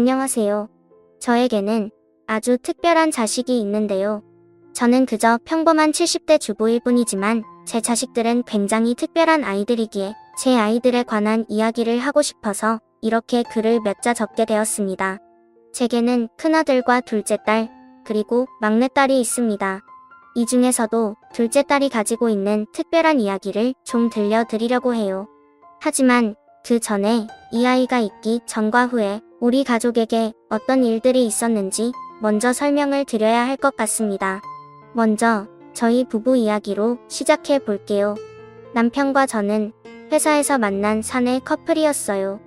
안녕하세요. 저에게는 아주 특별한 자식이 있는데요. 저는 그저 평범한 70대 주부일 뿐이지만 제 자식들은 굉장히 특별한 아이들이기에 제 아이들에 관한 이야기를 하고 싶어서 이렇게 글을 몇 자 적게 되었습니다. 제게는 큰아들과 둘째 딸, 그리고 막내딸이 있습니다. 이 중에서도 둘째 딸이 가지고 있는 특별한 이야기를 좀 들려드리려고 해요. 하지만 그 전에 이 아이가 있기 전과 후에 우리 가족에게 어떤 일들이 있었는지 먼저 설명을 드려야 할 것 같습니다. 먼저 저희 부부 이야기로 시작해 볼게요. 남편과 저는 회사에서 만난 사내 커플이었어요.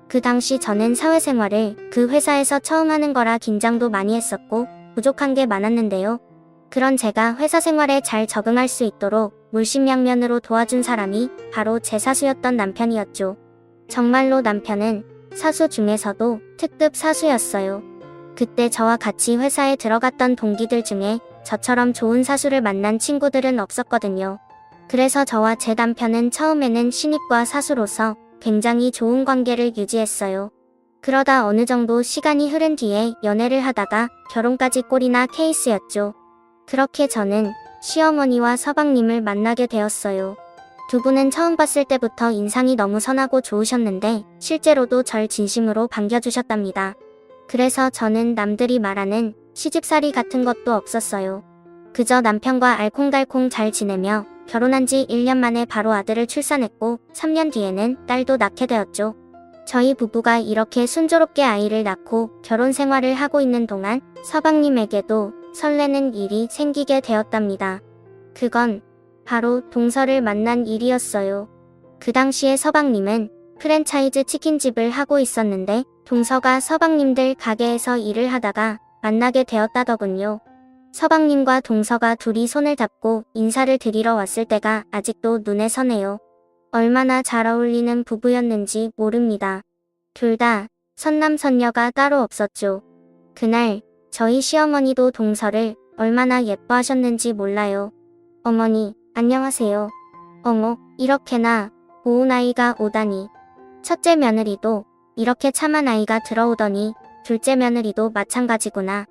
그 당시 저는 사회생활을 그 회사에서 처음 하는 거라 긴장도 많이 했었고 부족한 게 많았는데요. 그런 제가 회사 생활에 잘 적응할 수 있도록 물심양면으로 도와준 사람이 바로 제 사수였던 남편이었죠. 정말로 남편은 사수 중에서도 특급 사수였어요. 그때 저와 같이 회사에 들어갔던 동기들 중에 저처럼 좋은 사수를 만난 친구들은 없었거든요. 그래서 저와 제 남편은 처음에는 신입과 사수로서 굉장히 좋은 관계를 유지했어요. 그러다 어느 정도 시간이 흐른 뒤에 연애를 하다가 결혼까지 꼴이나 케이스였죠. 그렇게 저는 시어머니와 서방님을 만나게 되었어요. 두 분은 처음 봤을 때부터 인상이 너무 선하고 좋으셨는데 실제로도 절 진심으로 반겨주셨답니다. 그래서 저는 남들이 말하는 시집살이 같은 것도 없었어요. 그저 남편과 알콩달콩 잘 지내며 결혼한 지 1년 만에 바로 아들을 출산했고 3년 뒤에는 딸도 낳게 되었죠. 저희 부부가 이렇게 순조롭게 아이를 낳고 결혼 생활을 하고 있는 동안 서방님에게도 설레는 일이 생기게 되었답니다. 그건 바로 동서를 만난 일이었어요. 그 당시에 서방님은 프랜차이즈 치킨집을 하고 있었는데 동서가 서방님들 가게에서 일을 하다가 만나게 되었다더군요. 서방님과 동서가 둘이 손을 잡고 인사를 드리러 왔을 때가 아직도 눈에 선해요. 얼마나 잘 어울리는 부부였는지 모릅니다. 둘 다 선남선녀가 따로 없었죠. 그날 저희 시어머니도 동서를 얼마나 예뻐하셨는지 몰라요. 어머니, 안녕하세요. 어머, 이렇게나 고운 아이가 오다니. 첫째 며느리도 이렇게 참한 아이가 들어오더니 둘째 며느리도 마찬가지구나.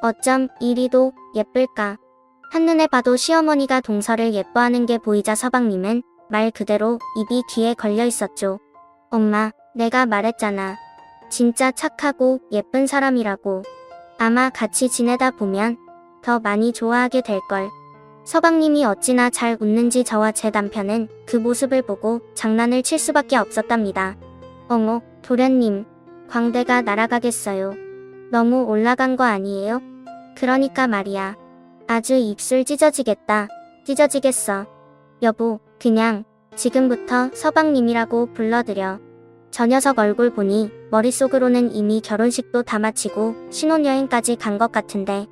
어쩜 이리도 예쁠까. 한눈에 봐도 시어머니가 동서를 예뻐하는 게 보이자 서방님은 말 그대로 입이 귀에 걸려 있었죠. 엄마, 내가 말했잖아. 진짜 착하고 예쁜 사람이라고. 아마 같이 지내다 보면 더 많이 좋아하게 될걸. 서방님이 어찌나 잘 웃는지 저와 제 남편은 그 모습을 보고 장난을 칠 수밖에 없었답니다. 어머, 도련님, 광대가 날아가겠어요. 너무 올라간 거 아니에요? 그러니까 말이야. 아주 입술 찢어지겠다. 찢어지겠어. 여보, 그냥 지금부터 서방님이라고 불러드려. 저 녀석 얼굴 보니 머릿속으로는 이미 결혼식도 다 마치고 신혼여행까지 간 것 같은데.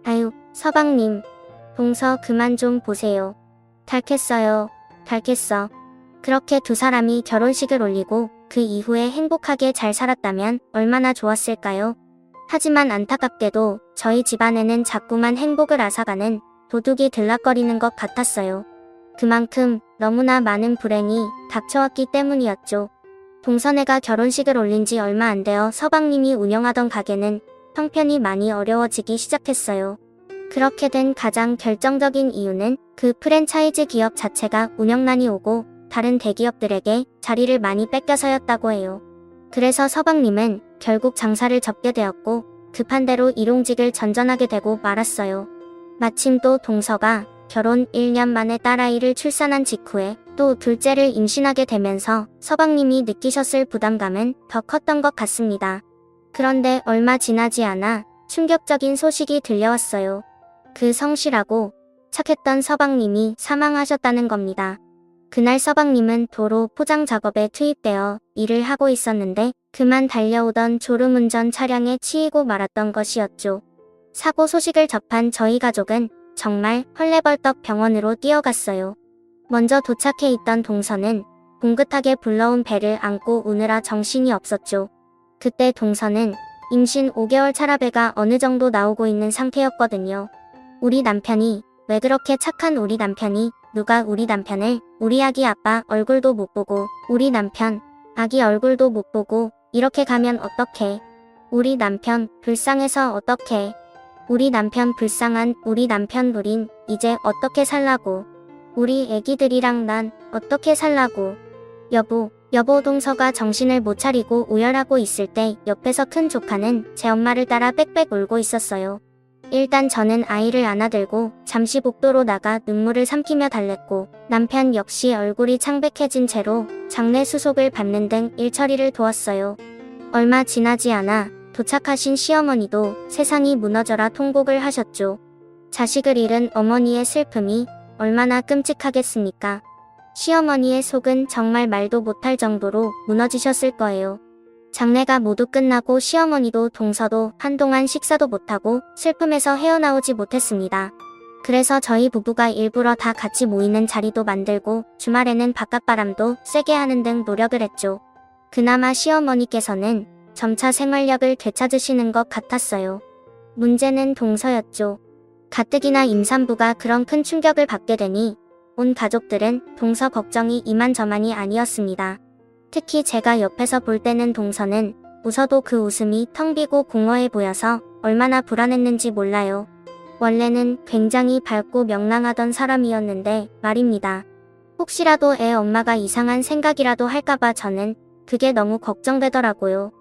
아유, 서방님. 동서 그만 좀 보세요. 닳겠어요. 닳겠어. 그렇게 두 사람이 결혼식을 올리고 그 이후에 행복하게 잘 살았다면 얼마나 좋았을까요? 하지만 안타깝게도 저희 집안에는 자꾸만 행복을 앗아가는 도둑이 들락거리는 것 같았어요. 그만큼 너무나 많은 불행이 닥쳐왔기 때문이었죠. 동서네가 결혼식을 올린 지 얼마 안 되어 서방님이 운영하던 가게는 형편이 많이 어려워지기 시작했어요. 그렇게 된 가장 결정적인 이유는 그 프랜차이즈 기업 자체가 운영난이 오고 다른 대기업들에게 자리를 많이 뺏겨서였다고 해요. 그래서 서방님은 결국 장사를 접게 되었고 급한 대로 일용직을 전전하게 되고 말았어요. 마침 또 동서가 결혼 1년 만에 딸아이를 출산한 직후에 또 둘째를 임신하게 되면서 서방님이 느끼셨을 부담감은 더 컸던 것 같습니다. 그런데 얼마 지나지 않아 충격적인 소식이 들려왔어요. 그 성실하고 착했던 서방님이 사망하셨다는 겁니다. 그날 서방님은 도로 포장 작업에 투입되어 일을 하고 있었는데 그만 달려오던 졸음운전 차량에 치이고 말았던 것이었죠. 사고 소식을 접한 저희 가족은 정말 헐레벌떡 병원으로 뛰어갔어요. 먼저 도착해 있던 동서는 봉긋하게 불러온 배를 안고 우느라 정신이 없었죠. 그때 동서는 임신 5개월 차라 배가 어느 정도 나오고 있는 상태였거든요. 우리 남편이, 왜 그렇게 착한 우리 남편이, 누가 우리 남편을, 우리 아기 아빠 얼굴도 못 보고, 우리 남편, 아기 얼굴도 못 보고 이렇게 가면 어떡해. 우리 남편 불쌍해서 어떡해. 우리 남편 불쌍한 우리 남편 우린 이제 어떻게 살라고. 우리 애기들이랑 난 어떻게 살라고. 여보 동서가 정신을 못 차리고 오열하고 있을 때 옆에서 큰 조카는 제 엄마를 따라 빽빽 울고 있었어요. 일단 저는 아이를 안아들고 잠시 복도로 나가 눈물을 삼키며 달랬고 남편 역시 얼굴이 창백해진 채로 장례 수속을 밟는 등 일처리를 도왔어요. 얼마 지나지 않아 도착하신 시어머니도 세상이 무너져라 통곡을 하셨죠. 자식을 잃은 어머니의 슬픔이 얼마나 끔찍하겠습니까? 시어머니의 속은 정말 말도 못할 정도로 무너지셨을 거예요. 장례가 모두 끝나고 시어머니도 동서도 한동안 식사도 못하고 슬픔에서 헤어나오지 못했습니다. 그래서 저희 부부가 일부러 다 같이 모이는 자리도 만들고 주말에는 바깥바람도 쐬게 하는 등 노력을 했죠. 그나마 시어머니께서는 점차 생활력을 되찾으시는 것 같았어요. 문제는 동서였죠. 가뜩이나 임산부가 그런 큰 충격을 받게 되니 온 가족들은 동서 걱정이 이만저만이 아니었습니다. 특히 제가 옆에서 볼 때는 동서는 웃어도 그 웃음이 텅 비고 공허해 보여서 얼마나 불안했는지 몰라요. 원래는 굉장히 밝고 명랑하던 사람이었는데 말입니다. 혹시라도 애 엄마가 이상한 생각이라도 할까봐 저는 그게 너무 걱정되더라고요.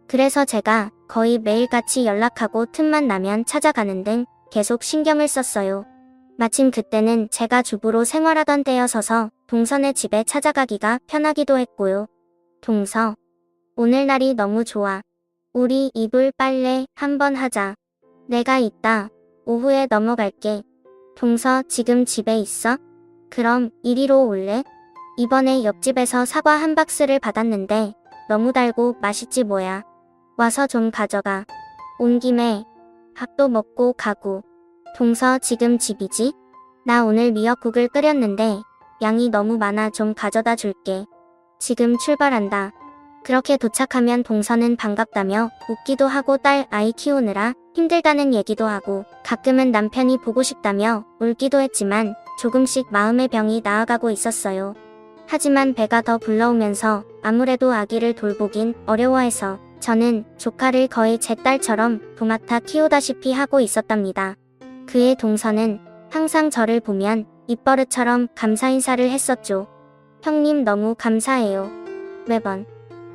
그래서 제가 거의 매일같이 연락하고 틈만 나면 찾아가는 등 계속 신경을 썼어요. 마침 그때는 제가 주부로 생활하던 때여서서 동서네 집에 찾아가기가 편하기도 했고요. 동서, 오늘 날이 너무 좋아. 우리 이불 빨래 한번 하자. 내가 이따 오후에 넘어갈게. 동서 지금 집에 있어? 그럼 이리로 올래? 이번에 옆집에서 사과 한 박스를 받았는데 너무 달고 맛있지 뭐야. 와서 좀 가져가. 온 김에 밥도 먹고 가고. 동서 지금 집이지? 나 오늘 미역국을 끓였는데 양이 너무 많아 좀 가져다 줄게. 지금 출발한다. 그렇게 도착하면 동서는 반갑다며 웃기도 하고 딸 아이 키우느라 힘들다는 얘기도 하고 가끔은 남편이 보고 싶다며 울기도 했지만 조금씩 마음의 병이 나아가고 있었어요. 하지만 배가 더 불러오면서 아무래도 아기를 돌보긴 어려워해서 저는 조카를 거의 제 딸처럼 도맡아 키우다시피 하고 있었답니다. 그의 동서는 항상 저를 보면 입버릇처럼 감사 인사를 했었죠. 형님 너무 감사해요. 매번.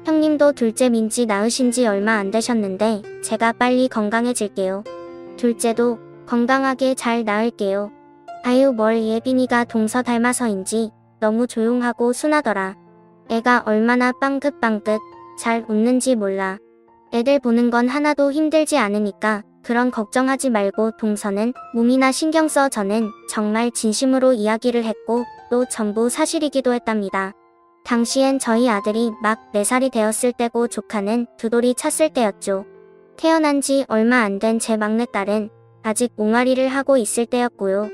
형님도 둘째 민지 낳으신 지 얼마 안 되셨는데 제가 빨리 건강해질게요. 둘째도 건강하게 잘 낳을게요. 아유 뭘 예빈이가 동서 닮아서인지 너무 조용하고 순하더라. 애가 얼마나 빵긋빵긋 잘 웃는지 몰라. 애들 보는 건 하나도 힘들지 않으니까 그런 걱정하지 말고 동서는 몸이나 신경 써. 저는 정말 진심으로 이야기를 했고 또 전부 사실이기도 했답니다. 당시엔 저희 아들이 막 4살이 되었을 때고 조카는 2돌이 찼을 때였죠. 태어난 지 얼마 안 된 제 막내딸은 아직 옹알이를 하고 있을 때였고요.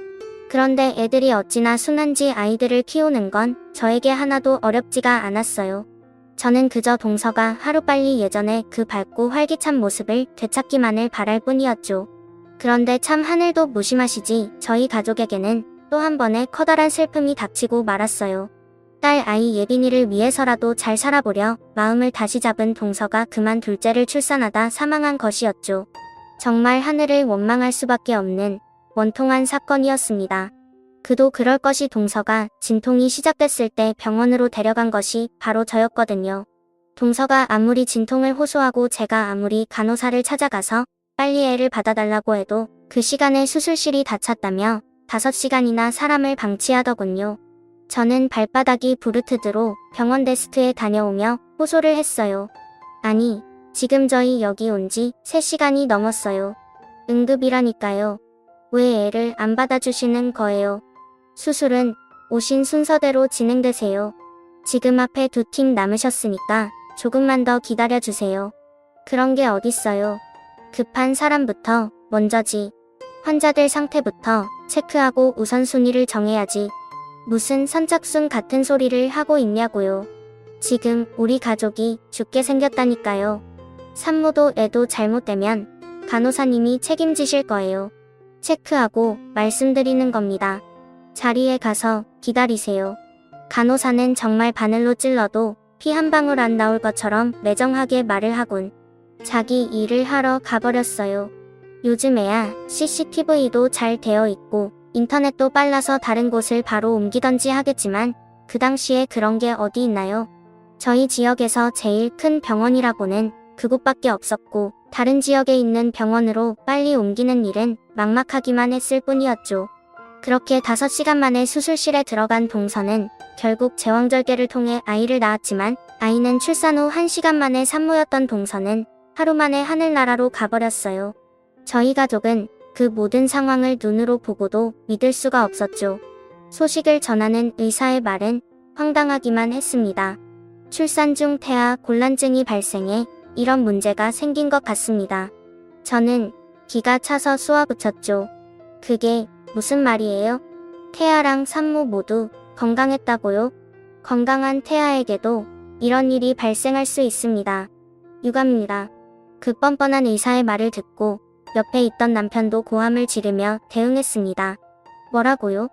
그런데 애들이 어찌나 순한지 아이들을 키우는 건 저에게 하나도 어렵지가 않았어요. 저는 그저 동서가 하루빨리 예전에 그 밝고 활기찬 모습을 되찾기만을 바랄 뿐이었죠. 그런데 참 하늘도 무심하시지 저희 가족에게는 또 한 번의 커다란 슬픔이 닥치고 말았어요. 딸 아이 예빈이를 위해서라도 잘 살아보려 마음을 다시 잡은 동서가 그만 둘째를 출산하다 사망한 것이었죠. 정말 하늘을 원망할 수밖에 없는 원통한 사건이었습니다. 그도 그럴 것이 동서가 진통이 시작됐을 때 병원으로 데려간 것이 바로 저였거든요. 동서가 아무리 진통을 호소하고 제가 아무리 간호사를 찾아가서 빨리 애를 받아달라고 해도 그 시간에 수술실이 다 찼다며 5시간이나 사람을 방치하더군요. 저는 발바닥이 부르트드로 병원 데스크에 다녀오며 호소를 했어요. 아니, 지금 저희 여기 온 지 3시간이 넘었어요. 응급이라니까요. 왜 애를 안 받아주시는 거예요? 수술은 오신 순서대로 진행되세요. 지금 앞에 2팀 남으셨으니까 조금만 더 기다려주세요. 그런 게 어딨어요. 급한 사람부터 먼저지. 환자들 상태부터 체크하고 우선순위를 정해야지. 무슨 선착순 같은 소리를 하고 있냐고요. 지금 우리 가족이 죽게 생겼다니까요. 산모도 애도 잘못되면 간호사님이 책임지실 거예요. 체크하고 말씀드리는 겁니다. 자리에 가서 기다리세요. 간호사는 정말 바늘로 찔러도 피 한 방울 안 나올 것처럼 매정하게 말을 하곤. 자기 일을 하러 가버렸어요. 요즘에야 CCTV도 잘 되어 있고 인터넷도 빨라서 다른 곳을 바로 옮기던지 하겠지만 그 당시에 그런 게 어디 있나요? 저희 지역에서 제일 큰 병원이라고는 그곳밖에 없었고 다른 지역에 있는 병원으로 빨리 옮기는 일은 막막하기만 했을 뿐이었죠. 그렇게 5시간 만에 수술실에 들어간 동서는 결국 제왕절개를 통해 아이를 낳았지만 아이는 출산 후 1시간 만에 산모였던 동서는 하루 만에 하늘나라로 가버렸어요. 저희 가족은 그 모든 상황을 눈으로 보고도 믿을 수가 없었죠. 소식을 전하는 의사의 말은 황당하기만 했습니다. 출산 중 태아 곤란증이 발생해 이런 문제가 생긴 것 같습니다. 저는 기가 차서 쏘아붙였죠. 그게 무슨 말이에요? 태아랑 산모 모두 건강했다고요? 건강한 태아에게도 이런 일이 발생할 수 있습니다. 유감입니다. 그 뻔뻔한 의사의 말을 듣고 옆에 있던 남편도 고함을 지르며 대응했습니다. 뭐라고요?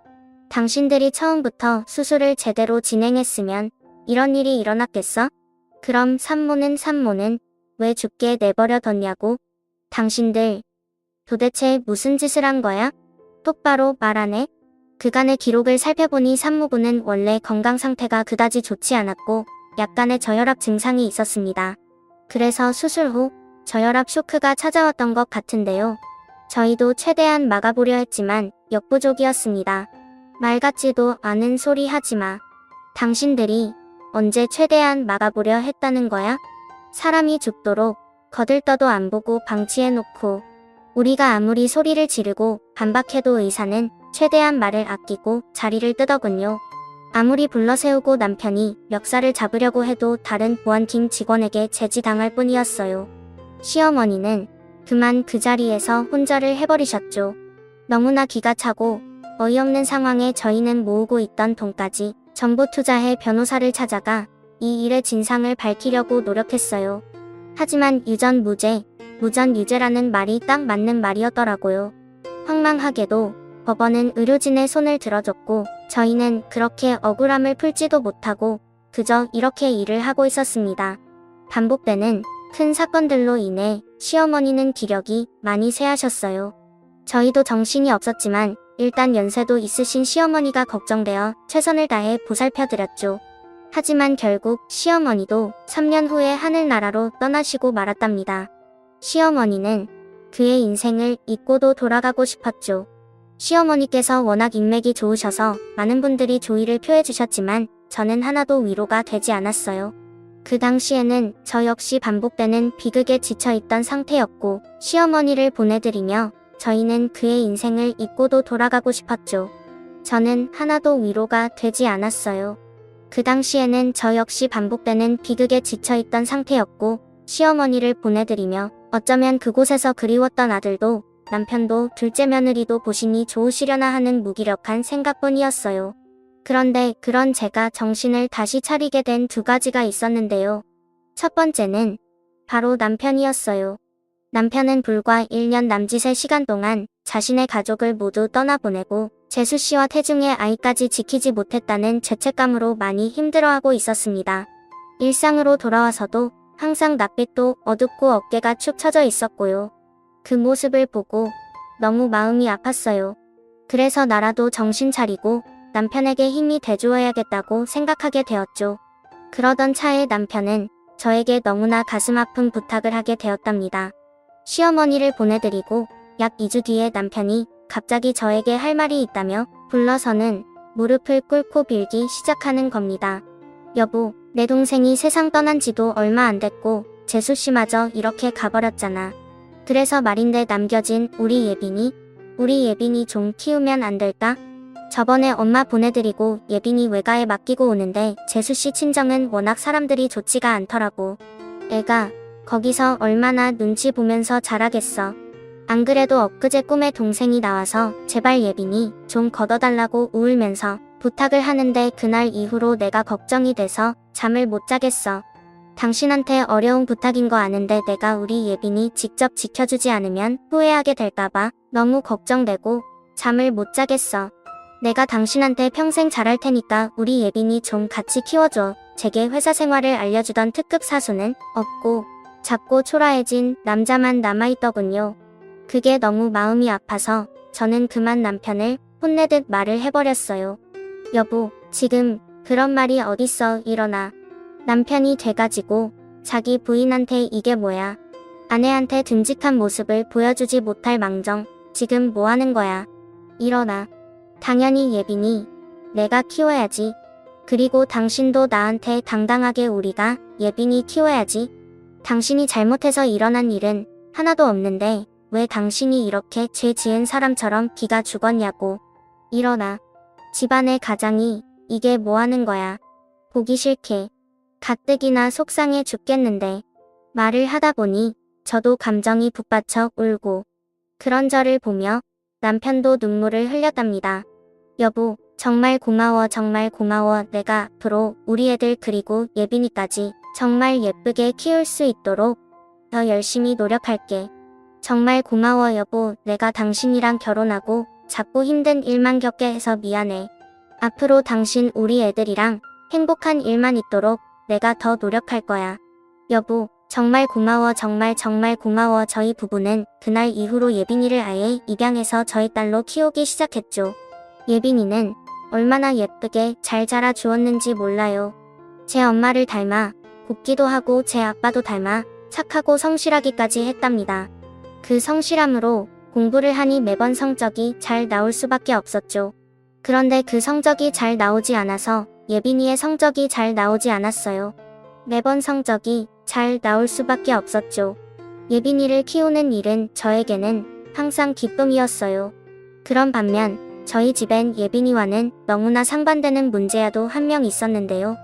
당신들이 처음부터 수술을 제대로 진행했으면 이런 일이 일어났겠어? 그럼 산모는 왜 죽게 내버려뒀냐고? 당신들 도대체 무슨 짓을 한 거야? 똑바로 말 안 해? 그간의 기록을 살펴보니 산모분은 원래 건강 상태가 그다지 좋지 않았고 약간의 저혈압 증상이 있었습니다. 그래서 수술 후 저혈압 쇼크가 찾아왔던 것 같은데요. 저희도 최대한 막아보려 했지만 역부족이었습니다. 말 같지도 않은 소리 하지 마. 당신들이 언제 최대한 막아보려 했다는 거야? 사람이 죽도록 거들떠도 안 보고 방치해놓고 우리가 아무리 소리를 지르고 반박해도 의사는 최대한 말을 아끼고 자리를 뜨더군요. 아무리 불러세우고 남편이 멱살을 잡으려고 해도 다른 보안팀 직원에게 제지당할 뿐이었어요. 시어머니는 그만 그 자리에서 혼절을 해버리셨죠. 너무나 기가 차고 어이없는 상황에 저희는 모으고 있던 돈까지 전부 투자해 변호사를 찾아가 이 일의 진상을 밝히려고 노력했어요. 하지만 유전 무죄, 무전 유죄라는 말이 딱 맞는 말이었더라고요. 황망하게도 법원은 의료진의 손을 들어줬고 저희는 그렇게 억울함을 풀지도 못하고 그저 이렇게 일을 하고 있었습니다. 반복되는 큰 사건들로 인해 시어머니는 기력이 많이 쇠하셨어요. 저희도 정신이 없었지만 일단 연세도 있으신 시어머니가 걱정되어 최선을 다해 보살펴드렸죠. 하지만 결국 시어머니도 3년 후에 하늘나라로 떠나시고 말았답니다. 시어머니는 그의 인생을 잊고도 돌아가고 싶었죠. 시어머니께서 워낙 인맥이 좋으셔서 많은 분들이 조의를 표해주셨지만 저는 하나도 위로가 되지 않았어요. 그 당시에는 저 역시 반복되는 비극에 지쳐있던 상태였고 시어머니를 보내드리며 저희는 그의 인생을 잊고도 돌아가고 싶었죠. 저는 하나도 위로가 되지 않았어요. 그 당시에는 저 역시 반복되는 비극에 지쳐있던 상태였고 시어머니를 보내드리며 어쩌면 그곳에서 그리웠던 아들도 남편도 둘째 며느리도 보시니 좋으시려나 하는 무기력한 생각뿐이었어요. 그런데 그런 제가 정신을 다시 차리게 된 2가지가 있었는데요. 첫 번째는 바로 남편이었어요. 남편은 불과 1년 남짓의 시간 동안 자신의 가족을 모두 떠나보내고 재수씨와 태중의 아이까지 지키지 못했다는 죄책감으로 많이 힘들어하고 있었습니다. 일상으로 돌아와서도 항상 낯빛도 어둡고 어깨가 축 처져 있었고요. 그 모습을 보고 너무 마음이 아팠어요. 그래서 나라도 정신 차리고 남편에게 힘이 돼주어야겠다고 생각하게 되었죠. 그러던 차에 남편은 저에게 너무나 가슴 아픈 부탁을 하게 되었답니다. 시어머니를 보내드리고 약 2주 뒤에 남편이 갑자기 저에게 할 말이 있다며 불러서는 무릎을 꿇고 빌기 시작하는 겁니다. 여보, 내 동생이 세상 떠난 지도 얼마 안 됐고 재수씨마저 이렇게 가버렸잖아. 그래서 말인데 남겨진 우리 예빈이 좀 키우면 안 될까? 저번에 엄마 보내드리고 예빈이 외가에 맡기고 오는데 재수씨 친정은 워낙 사람들이 좋지가 않더라고. 애가 거기서 얼마나 눈치 보면서 자라겠어. 안 그래도 엊그제 꿈에 동생이 나와서 제발 예빈이 좀 걷어달라고 울면서 부탁을 하는데 그날 이후로 내가 걱정이 돼서 잠을 못 자겠어. 당신한테 어려운 부탁인 거 아는데 내가 우리 예빈이 직접 지켜주지 않으면 후회하게 될까봐 너무 걱정되고 잠을 못 자겠어. 내가 당신한테 평생 잘할 테니까 우리 예빈이 좀 같이 키워줘. 제게 회사 생활을 알려주던 특급 사수는 없고 작고 초라해진 남자만 남아있더군요. 그게 너무 마음이 아파서 저는 그만 남편을 혼내듯 말을 해버렸어요. 여보, 지금 그런 말이 어딨어. 일어나. 남편이 돼가지고 자기 부인한테 이게 뭐야. 아내한테 듬직한 모습을 보여주지 못할 망정 지금 뭐 하는 거야. 일어나. 당연히 예빈이 내가 키워야지. 그리고 당신도 나한테 당당하게 우리가 예빈이 키워야지. 당신이 잘못해서 일어난 일은 하나도 없는데 왜 당신이 이렇게 죄 지은 사람처럼 기가 죽었냐고. 일어나. 집안의 가장이 이게 뭐 하는 거야. 보기 싫게. 가뜩이나 속상해 죽겠는데. 말을 하다 보니 저도 감정이 북받쳐 울고 그런 저를 보며 남편도 눈물을 흘렸답니다. 여보, 정말 고마워. 정말 고마워. 내가 앞으로 우리 애들 그리고 예빈이까지 정말 예쁘게 키울 수 있도록 더 열심히 노력할게. 정말 고마워 여보. 내가 당신이랑 결혼하고 자꾸 힘든 일만 겪게 해서 미안해. 앞으로 당신 우리 애들이랑 행복한 일만 있도록 내가 더 노력할 거야. 여보, 정말 고마워. 정말 고마워. 저희 부부는 그날 이후로 예빈이를 아예 입양해서 저희 딸로 키우기 시작했죠. 예빈이는 얼마나 예쁘게 잘 자라주었는지 몰라요. 제 엄마를 닮아 곱기도 하고 제 아빠도 닮아 착하고 성실하기까지 했답니다. 그 성실함으로 공부를 하니 매번 성적이 잘 나올 수밖에 없었죠. 그런데 그 성적이 잘 나오지 않아서 예빈이의 성적이 잘 나오지 않았어요. 매번 성적이 잘 나올 수밖에 없었죠. 예빈이를 키우는 일은 저에게는 항상 기쁨이었어요. 그런 반면 저희 집엔 예빈이와는 너무나 상반되는 문제야도 한 명 있었는데요.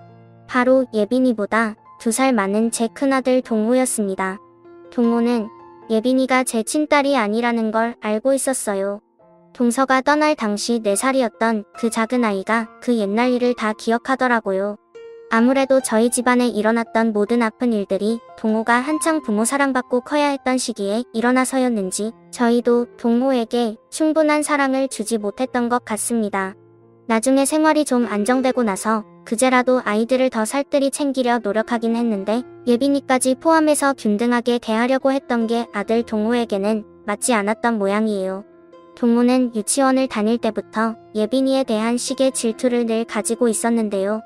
바로 예빈이보다 2살 많은 제 큰아들 동호였습니다. 동호는 예빈이가 제 친딸이 아니라는 걸 알고 있었어요. 동서가 떠날 당시 4살이었던 그 작은 아이가 그 옛날 일을 다 기억하더라고요. 아무래도 저희 집안에 일어났던 모든 아픈 일들이 동호가 한창 부모 사랑받고 커야 했던 시기에 일어나서였는지 저희도 동호에게 충분한 사랑을 주지 못했던 것 같습니다. 나중에 생활이 좀 안정되고 나서 그제라도 아이들을 더 살뜰히 챙기려 노력하긴 했는데 예빈이까지 포함해서 균등하게 대하려고 했던 게 아들 동호에게는 맞지 않았던 모양이에요. 동호는 유치원을 다닐 때부터 예빈이에 대한 식의 질투를 늘 가지고 있었는데요.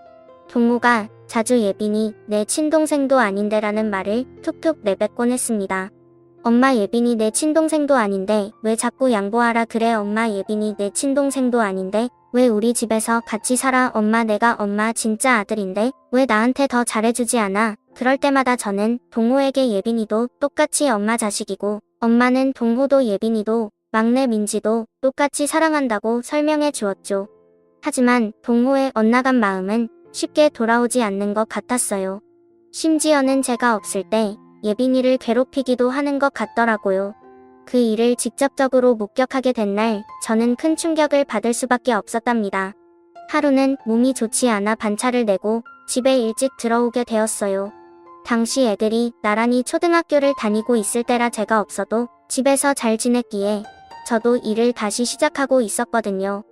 동호가 자주 예빈이 내 친동생도 아닌데 라는 말을 툭툭 내뱉곤 했습니다. 엄마 예빈이 내 친동생도 아닌데 왜 자꾸 양보하라 그래. 엄마 예빈이 내 친동생도 아닌데 왜 우리 집에서 같이 살아. 엄마 내가 엄마 진짜 아들인데 왜 나한테 더 잘해주지 않아. 그럴 때마다 저는 동호에게 예빈이도 똑같이 엄마 자식이고 엄마는 동호도 예빈이도 막내 민지도 똑같이 사랑한다고 설명해 주었죠. 하지만 동호의 엇나간 마음은 쉽게 돌아오지 않는 것 같았어요. 심지어는 제가 없을 때 예빈이를 괴롭히기도 하는 것 같더라고요. 그 일을 직접적으로 목격하게 된 날 저는 큰 충격을 받을 수밖에 없었답니다. 하루는 몸이 좋지 않아 반차를 내고 집에 일찍 들어오게 되었어요. 당시 애들이 나란히 초등학교를 다니고 있을 때라 제가 없어도 집에서 잘 지냈기에 저도 일을 다시 시작하고 있었거든요.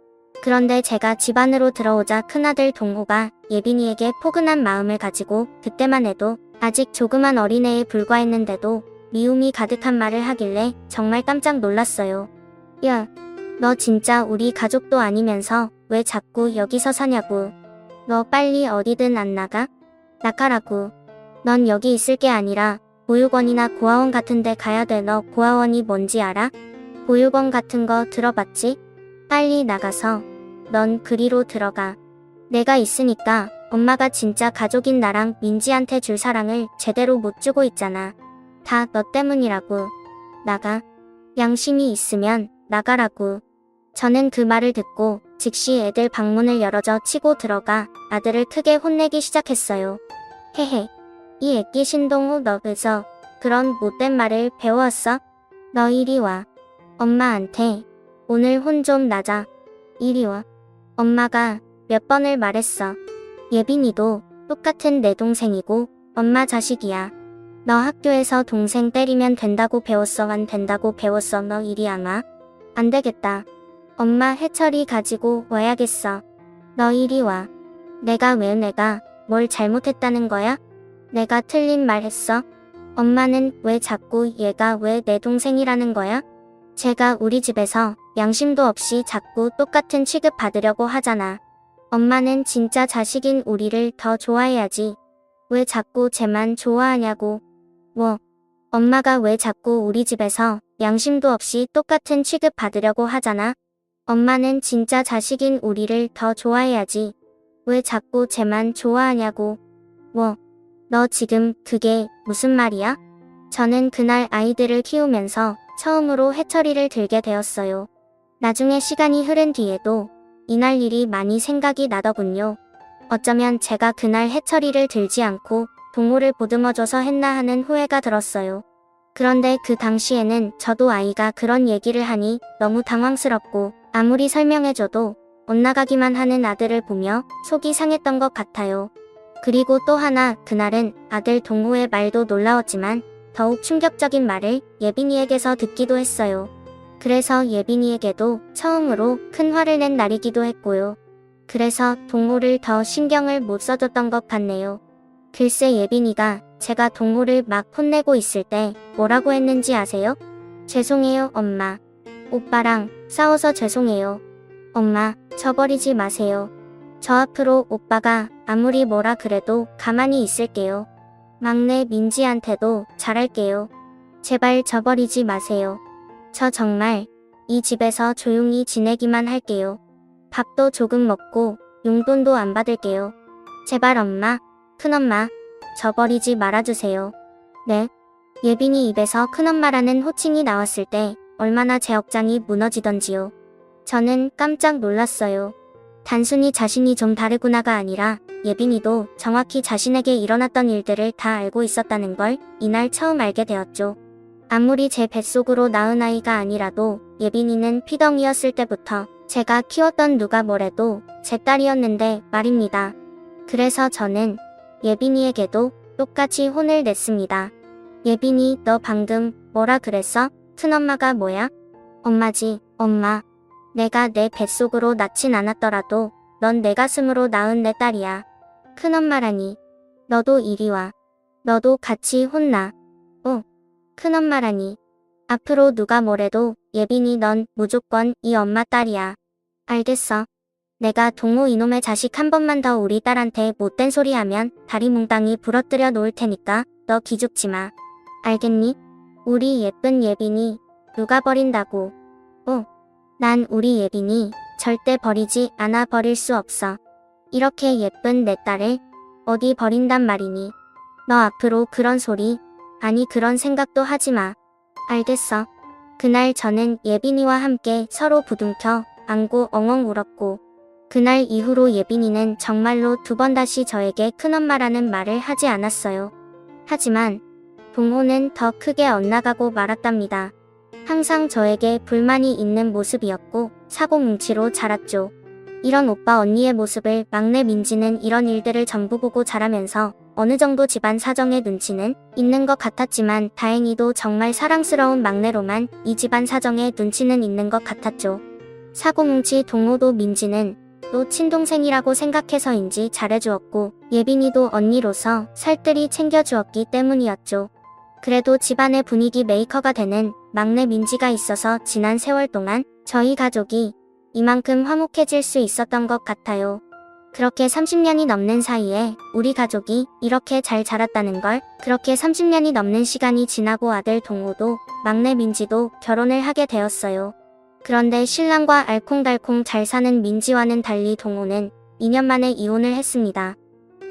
그런데 제가 집 안으로 들어오자 큰아들 동호가 예빈이에게 포근한 마음을 가지고 그때만 해도 아직 조그만 어린애에 불과했는데도 미움이 가득한 말을 하길래 정말 깜짝 놀랐어요. 야, 너 진짜 우리 가족도 아니면서 왜 자꾸 여기서 사냐고. 너 빨리 어디든 안 나가? 나가라고. 넌 여기 있을 게 아니라 보육원이나 고아원 같은 데 가야 돼. 너 고아원이 뭔지 알아? 보육원 같은 거 들어봤지? 빨리 나가서 넌 그리로 들어가. 내가 있으니까 엄마가 진짜 가족인 나랑 민지한테 줄 사랑을 제대로 못 주고 있잖아. 다 너 때문이라고. 나가. 양심이 있으면 나가라고. 저는 그 말을 듣고 즉시 애들 방문을 열어줘 치고 들어가 아들을 크게 혼내기 시작했어요. 헤헤. 이 애끼 신동호 너 그래서 그런 못된 말을 배웠어? 너 이리 와. 엄마한테 오늘 혼 좀 나자. 이리 와. 엄마가 몇 번을 말했어. 예빈이도 똑같은 내 동생이고 엄마 자식이야. 너 학교에서 동생 때리면 된다고 배웠어? 안 된다고 배웠어? 너 이리 안 와? 안 되겠다. 엄마 해철이 가지고 와야겠어. 너 이리 와. 내가 뭘 잘못했다는 거야? 내가 틀린 말 했어? 엄마는 왜 자꾸 얘가 왜 내 동생이라는 거야? 제가 우리 집에서 양심도 없이 자꾸 똑같은 취급 받으려고 하잖아. 엄마는 진짜 자식인 우리를 더 좋아해야지. 왜 자꾸 쟤만 좋아하냐고. 엄마가 왜 자꾸 우리 집에서 양심도 없이 똑같은 취급 받으려고 하잖아. 엄마는 진짜 자식인 우리를 더 좋아해야지. 왜 자꾸 쟤만 좋아하냐고. 너 지금 그게 무슨 말이야? 저는 그날 아이들을 키우면서 처음으로 해처리를 들게 되었어요. 나중에 시간이 흐른 뒤에도 이날 일이 많이 생각이 나더군요. 어쩌면 제가 그날 해처리를 들지 않고 동호를 보듬어줘서 했나 하는 후회가 들었어요. 그런데 그 당시에는 저도 아이가 그런 얘기를 하니 너무 당황스럽고 아무리 설명해줘도 엇나가기만 하는 아들을 보며 속이 상했던 것 같아요. 그리고 또 하나, 그날은 아들 동호의 말도 놀라웠지만 더욱 충격적인 말을 예빈이에게서 듣기도 했어요. 그래서 예빈이에게도 처음으로 큰 화를 낸 날이기도 했고요. 그래서 동호를 더 신경을 못 써줬던 것 같네요. 글쎄, 예빈이가 제가 동호를 막 혼내고 있을 때 뭐라고 했는지 아세요? 죄송해요, 엄마. 오빠랑 싸워서 죄송해요. 엄마, 저버리지 마세요. 저 앞으로 오빠가 아무리 뭐라 그래도 가만히 있을게요. 막내 민지한테도 잘할게요. 제발 저버리지 마세요. 저 정말 이 집에서 조용히 지내기만 할게요. 밥도 조금 먹고 용돈도 안 받을게요. 제발 엄마, 큰엄마, 저버리지 말아주세요. 네. 예빈이 입에서 큰엄마라는 호칭이 나왔을 때 얼마나 제 억장이 무너지던지요. 저는 깜짝 놀랐어요. 단순히 자신이 좀 다르구나가 아니라 예빈이도 정확히 자신에게 일어났던 일들을 다 알고 있었다는 걸 이날 처음 알게 되었죠. 아무리 제 뱃속으로 낳은 아이가 아니라도 예빈이는 피덩이였을 때부터 제가 키웠던 누가 뭐래도 제 딸이었는데 말입니다. 그래서 저는 예빈이에게도 똑같이 혼을 냈습니다. 예빈이, 너 방금 뭐라 그랬어? 큰엄마가 뭐야? 엄마지, 엄마. 내가 내 뱃속으로 낳진 않았더라도 넌 내 가슴으로 낳은 내 딸이야. 큰엄마라니. 너도 이리 와. 너도 같이 혼나. 큰엄마라니. 앞으로 누가 뭐래도 예빈이, 넌 무조건 이 엄마 딸이야. 알겠어. 내가 동호 이놈의 자식 한 번만 더 우리 딸한테 못된 소리 하면 다리 몽땅이 부러뜨려 놓을 테니까 너 기죽지 마. 알겠니? 우리 예쁜 예빈이 누가 버린다고. 난 우리 예빈이 절대 버리지 않아. 버릴 수 없어. 이렇게 예쁜 내 딸을 어디 버린단 말이니. 너 앞으로 그런 소리, 아니 그런 생각도 하지 마. 알겠어. 그날 저는 예빈이와 함께 서로 부둥켜 안고 엉엉 울었고, 그날 이후로 예빈이는 정말로 두 번 다시 저에게 큰엄마라는 말을 하지 않았어요. 하지만 동호는 더 크게 엇나가고 말았답니다. 항상 저에게 불만이 있는 모습이었고 사고뭉치로 자랐죠. 이런 오빠 언니의 모습을 막내 민지는 이런 일들을 전부 보고 자라면서 어느 정도 집안 사정의 눈치는 있는 것 같았지만 다행히도 정말 사랑스러운 막내로만 이 집안 사정의 눈치는 있는 것 같았죠. 사고뭉치 동호도 민지는 또 친동생이라고 생각해서인지 잘해주었고 예빈이도 언니로서 살뜰히 챙겨주었기 때문이었죠. 그래도 집안의 분위기 메이커가 되는 막내 민지가 있어서 지난 세월 동안 저희 가족이 이만큼 화목해질 수 있었던 것 같아요. 그렇게 30년이 넘는 사이에 우리 가족이 이렇게 잘 자랐다는 걸, 그렇게 30년이 넘는 시간이 지나고 아들 동호도 막내 민지도 결혼을 하게 되었어요. 그런데 신랑과 알콩달콩 잘 사는 민지와는 달리 동호는 2년 만에 이혼을 했습니다.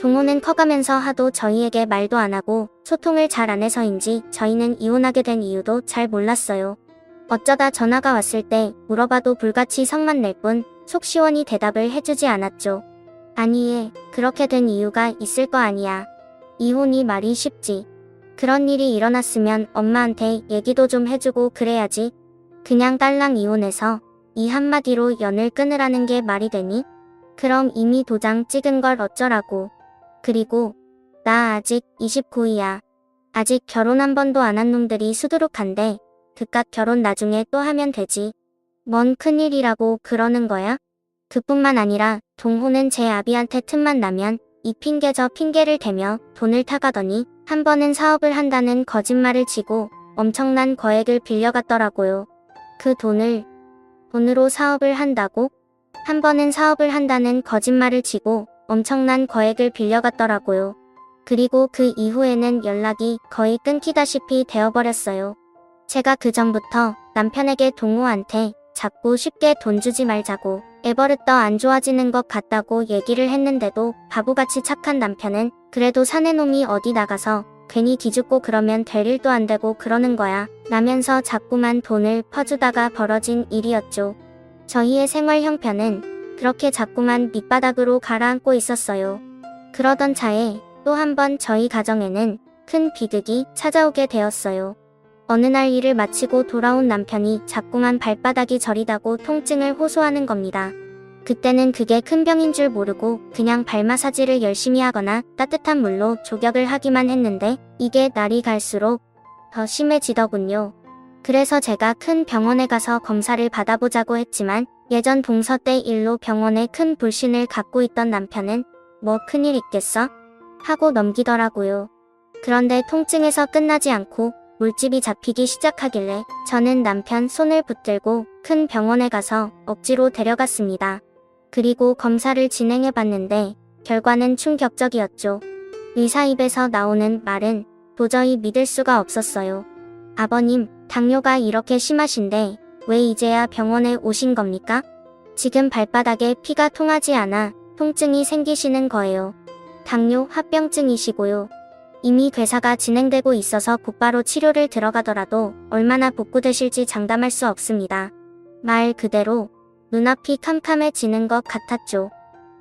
동호는 커가면서 하도 저희에게 말도 안 하고 소통을 잘 안 해서인지 저희는 이혼하게 된 이유도 잘 몰랐어요. 어쩌다 전화가 왔을 때 물어봐도 불같이 성만 낼 뿐 속 시원히 대답을 해주지 않았죠. 아니, 그렇게 된 이유가 있을 거 아니야. 이혼이 말이 쉽지. 그런 일이 일어났으면 엄마한테 얘기도 좀 해주고 그래야지. 그냥 딸랑 이혼해서 이 한마디로 연을 끊으라는 게 말이 되니? 그럼 이미 도장 찍은 걸 어쩌라고. 그리고 나 아직 29이야. 아직 결혼 한 번도 안 한 놈들이 수두룩한데 그깟 결혼 나중에 또 하면 되지. 뭔 큰일이라고 그러는 거야? 그뿐만 아니라 동호는 제 아비한테 틈만 나면 이 핑계 저 핑계를 대며 돈을 타가더니 한 번은 사업을 한다는 거짓말을 치고 엄청난 거액을 빌려갔더라고요. 그 돈으로 사업을 한다고? 한 번은 사업을 한다는 거짓말을 치고 엄청난 거액을 빌려갔더라고요. 그리고 그 이후에는 연락이 거의 끊기다시피 되어버렸어요. 제가 그 전부터 남편에게 동호한테 자꾸 쉽게 돈 주지 말자고 애버릇 더 안 좋아지는 것 같다고 얘기를 했는데도 바보같이 착한 남편은 그래도 사내놈이 어디 나가서 괜히 기죽고 그러면 될 일도 안 되고 그러는 거야 라면서 자꾸만 돈을 퍼주다가 벌어진 일이었죠. 저희의 생활 형편은 그렇게 자꾸만 밑바닥으로 가라앉고 있었어요. 그러던 차에 또 한 번 저희 가정에는 큰 비극이 찾아오게 되었어요. 어느 날 일을 마치고 돌아온 남편이 자꾸만 발바닥이 저리다고 통증을 호소하는 겁니다. 그때는 그게 큰 병인 줄 모르고 그냥 발 마사지를 열심히 하거나 따뜻한 물로 조격을 하기만 했는데 이게 날이 갈수록 더 심해지더군요. 그래서 제가 큰 병원에 가서 검사를 받아보자고 했지만 예전 동서 때 일로 병원에 큰 불신을 갖고 있던 남편은 뭐 큰일 있겠어? 하고 넘기더라고요. 그런데 통증에서 끝나지 않고 물집이 잡히기 시작하길래 저는 남편 손을 붙들고 큰 병원에 가서 억지로 데려갔습니다. 그리고 검사를 진행해봤는데 결과는 충격적이었죠. 의사 입에서 나오는 말은 도저히 믿을 수가 없었어요. 아버님, 당뇨가 이렇게 심하신데 왜 이제야 병원에 오신 겁니까? 지금 발바닥에 피가 통하지 않아 통증이 생기시는 거예요. 당뇨 합병증이시고요. 이미 괴사가 진행되고 있어서 곧바로 치료를 들어가더라도 얼마나 복구되실지 장담할 수 없습니다. 말 그대로 눈앞이 캄캄해지는 것 같았죠.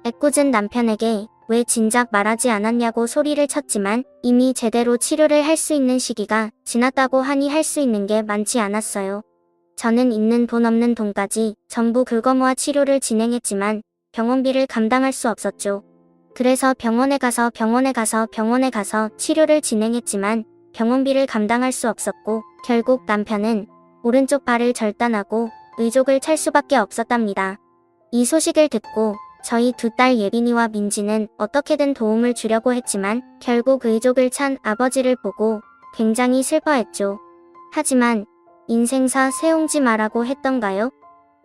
애꿎은 남편에게 왜 진작 말하지 않았냐고 소리를 쳤지만 이미 제대로 치료를 할 수 있는 시기가 지났다고 하니 할 수 있는 게 많지 않았어요. 저는 있는 돈 없는 돈까지 전부 긁어모아 치료를 진행했지만 병원비를 감당할 수 없었죠. 그래서 병원에 가서 치료를 진행했지만 병원비를 감당할 수 없었고 결국 남편은 오른쪽 발을 절단하고 의족을 찰 수밖에 없었답니다. 이 소식을 듣고 저희 두 딸 예빈이와 민지는 어떻게든 도움을 주려고 했지만 결국 의족을 찬 아버지를 보고 굉장히 슬퍼했죠. 하지만 인생사 세옹지 마라고 했던가요?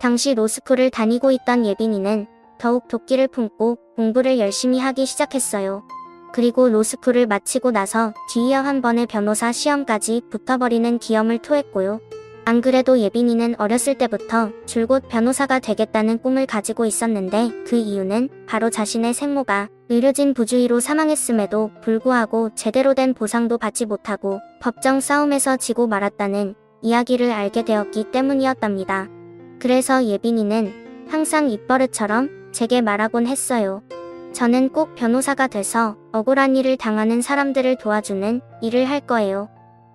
당시 로스쿨을 다니고 있던 예빈이는 더욱 도끼를 품고 공부를 열심히 하기 시작했어요. 그리고 로스쿨을 마치고 나서 뒤이어 한 번의 변호사 시험까지 붙어버리는 기염을 토했고요. 안 그래도 예빈이는 어렸을 때부터 줄곧 변호사가 되겠다는 꿈을 가지고 있었는데 그 이유는 바로 자신의 생모가 의료진 부주의로 사망했음에도 불구하고 제대로 된 보상도 받지 못하고 법정 싸움에서 지고 말았다는 이야기를 알게 되었기 때문이었답니다. 그래서 예빈이는 항상 입버릇처럼 제게 말하곤 했어요. 저는 꼭 변호사가 돼서 억울한 일을 당하는 사람들을 도와주는 일을 할 거예요.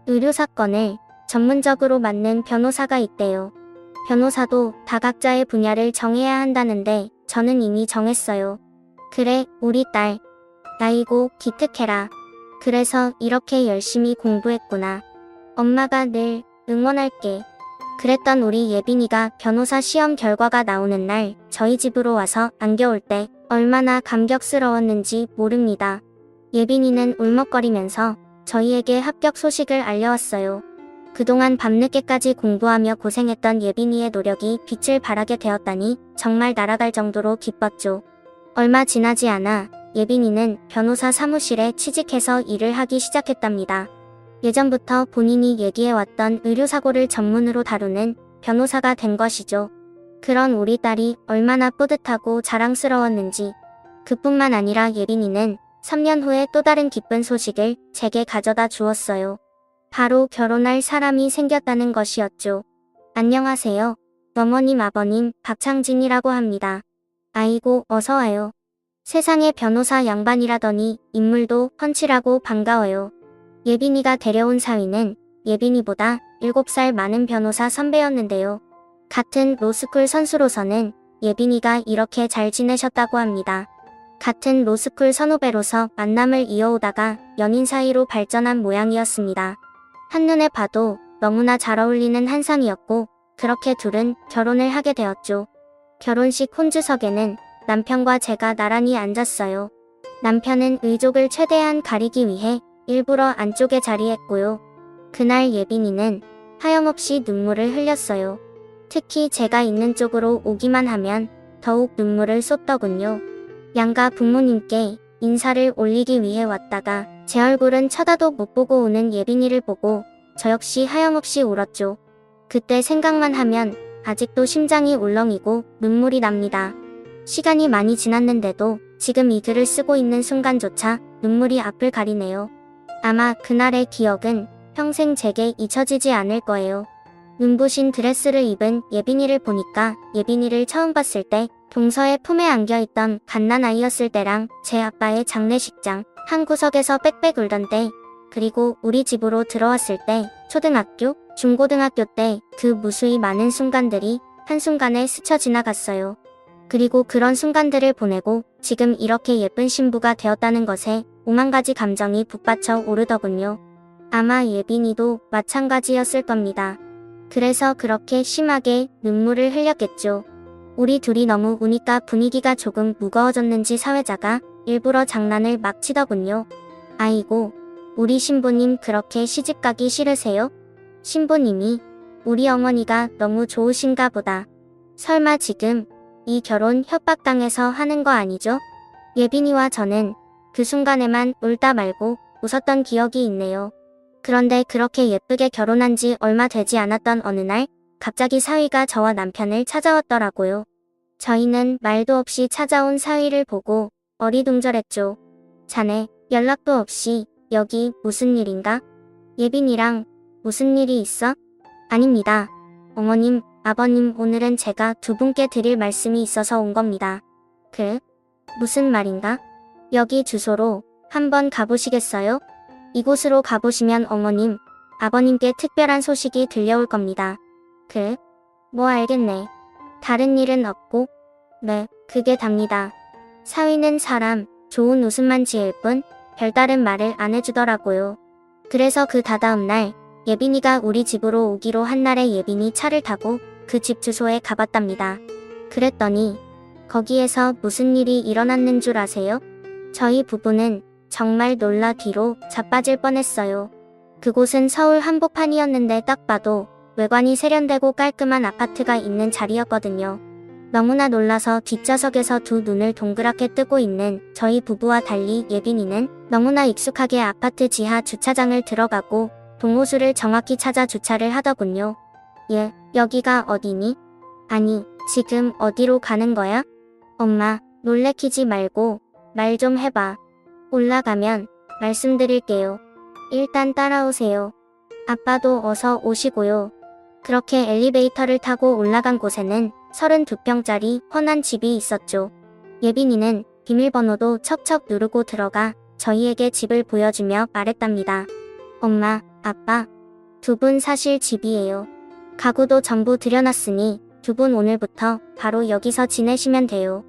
의료사건을 전문적으로 맡는 변호사가 있대요. 변호사도 다 각자의 분야를 정해야 한다는데 저는 이미 정했어요. 그래, 우리 딸. 나이고 기특해라. 그래서 이렇게 열심히 공부했구나. 엄마가 늘 응원할게. 그랬던 우리 예빈이가 변호사 시험 결과가 나오는 날 저희 집으로 와서 안겨올 때 얼마나 감격스러웠는지 모릅니다. 예빈이는 울먹거리면서 저희에게 합격 소식을 알려왔어요. 그동안 밤늦게까지 공부하며 고생했던 예빈이의 노력이 빛을 발하게 되었다니 정말 날아갈 정도로 기뻤죠. 얼마 지나지 않아 예빈이는 변호사 사무실에 취직해서 일을 하기 시작했답니다. 예전부터 본인이 얘기해왔던 의료사고를 전문으로 다루는 변호사가 된 것이죠. 그런 우리 딸이 얼마나 뿌듯하고 자랑스러웠는지. 그뿐만 아니라 예빈이는 3년 후에 또 다른 기쁜 소식을 제게 가져다 주었어요. 바로 결혼할 사람이 생겼다는 것이었죠. 안녕하세요. 어머님 아버님 박창진이라고 합니다. 아이고 어서와요. 세상에 변호사 양반이라더니 인물도 펀치라고 반가워요. 예빈이가 데려온 사위는 예빈이보다 7살 많은 변호사 선배였는데요. 같은 로스쿨 선수로서는 예빈이가 이렇게 잘 지내셨다고 합니다. 같은 로스쿨 선후배로서 만남을 이어오다가 연인 사이로 발전한 모양이었습니다. 한눈에 봐도 너무나 잘 어울리는 한상이었고 그렇게 둘은 결혼을 하게 되었죠. 결혼식 혼주석에는 남편과 제가 나란히 앉았어요. 남편은 의족을 최대한 가리기 위해 일부러 안쪽에 자리했고요. 그날 예빈이는 하염없이 눈물을 흘렸어요. 특히 제가 있는 쪽으로 오기만 하면 더욱 눈물을 쏟더군요. 양가 부모님께 인사를 올리기 위해 왔다가 제 얼굴은 쳐다도 못 보고 오는 예빈이를 보고 저 역시 하염없이 울었죠. 그때 생각만 하면 아직도 심장이 울렁이고 눈물이 납니다. 시간이 많이 지났는데도 지금 이 글을 쓰고 있는 순간조차 눈물이 앞을 가리네요. 아마 그날의 기억은 평생 제게 잊혀지지 않을 거예요. 눈부신 드레스를 입은 예빈이를 보니까 예빈이를 처음 봤을 때 동서의 품에 안겨있던 갓난아이였을 때랑 제 아빠의 장례식장 한 구석에서 빽빽 울던 때, 그리고 우리 집으로 들어왔을 때 초등학교, 중고등학교 때 그 무수히 많은 순간들이 한순간에 스쳐 지나갔어요. 그리고 그런 순간들을 보내고 지금 이렇게 예쁜 신부가 되었다는 것에 오만 가지 감정이 북받쳐 오르더군요. 아마 예빈이도 마찬가지였을 겁니다. 그래서 그렇게 심하게 눈물을 흘렸겠죠. 우리 둘이 너무 우니까 분위기가 조금 무거워졌는지 사회자가 일부러 장난을 막 치더군요. 아이고, 우리 신부님 그렇게 시집가기 싫으세요? 신부님이 우리 어머니가 너무 좋으신가 보다. 설마 지금 이 결혼 협박당해서 하는 거 아니죠? 예빈이와 저는 그 순간에만 울다 말고 웃었던 기억이 있네요. 그런데 그렇게 예쁘게 결혼한 지 얼마 되지 않았던 어느 날 갑자기 사위가 저와 남편을 찾아왔더라고요. 저희는 말도 없이 찾아온 사위를 보고 어리둥절했죠. 자네 연락도 없이 여기 무슨 일인가? 예빈이랑 무슨 일이 있어? 아닙니다. 어머님, 아버님, 오늘은 제가 두 분께 드릴 말씀이 있어서 온 겁니다. 무슨 말인가? 여기 주소로 한번 가보시겠어요? 이곳으로 가보시면 어머님, 아버님께 특별한 소식이 들려올 겁니다. 뭐 알겠네. 다른 일은 없고? 네, 그게 답니다. 사위는 사람, 좋은 웃음만 지을 뿐 별다른 말을 안 해주더라고요. 그래서 그 다다음 날 예빈이가 우리 집으로 오기로 한 날에 예빈이 차를 타고 그 집 주소에 가봤답니다. 그랬더니 거기에서 무슨 일이 일어났는 줄 아세요? 저희 부부는 정말 놀라 뒤로 자빠질 뻔했어요. 그곳은 서울 한복판이었는데 딱 봐도 외관이 세련되고 깔끔한 아파트가 있는 자리였거든요. 너무나 놀라서 뒷좌석에서 두 눈을 동그랗게 뜨고 있는 저희 부부와 달리 예빈이는 너무나 익숙하게 아파트 지하 주차장을 들어가고 동호수를 정확히 찾아 주차를 하더군요. 여기가 어디니? 아니, 지금 어디로 가는 거야? 엄마, 놀래키지 말고 말 좀 해봐. 올라가면 말씀드릴게요. 일단 따라오세요. 아빠도 어서 오시고요. 그렇게 엘리베이터를 타고 올라간 곳에는 32평짜리 훤한 집이 있었죠. 예빈이는 비밀번호도 척척 누르고 들어가 저희에게 집을 보여주며 말했답니다. 엄마, 아빠, 두 분 사실 집이에요. 가구도 전부 들여놨으니 두 분 오늘부터 바로 여기서 지내시면 돼요.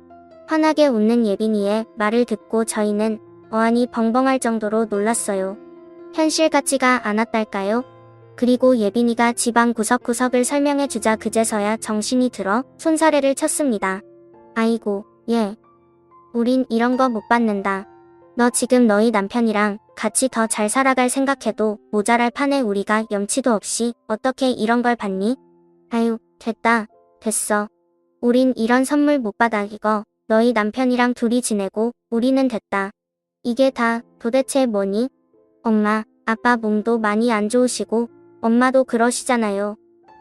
환하게 웃는 예빈이의 말을 듣고 저희는 어안이 벙벙할 정도로 놀랐어요. 현실 같지가 않았달까요? 그리고 예빈이가 집안 구석구석을 설명해주자 그제서야 정신이 들어 손사래를 쳤습니다. 아이고, 우린 이런 거 못 받는다. 너 지금 너희 남편이랑 같이 더 잘 살아갈 생각해도 모자랄 판에 우리가 염치도 없이 어떻게 이런 걸 받니? 아유, 됐어. 우린 이런 선물 못 받아. 이거 너희 남편이랑 둘이 지내고 우리는 됐다. 이게 다 도대체 뭐니? 엄마, 아빠 몸도 많이 안 좋으시고 엄마도 그러시잖아요.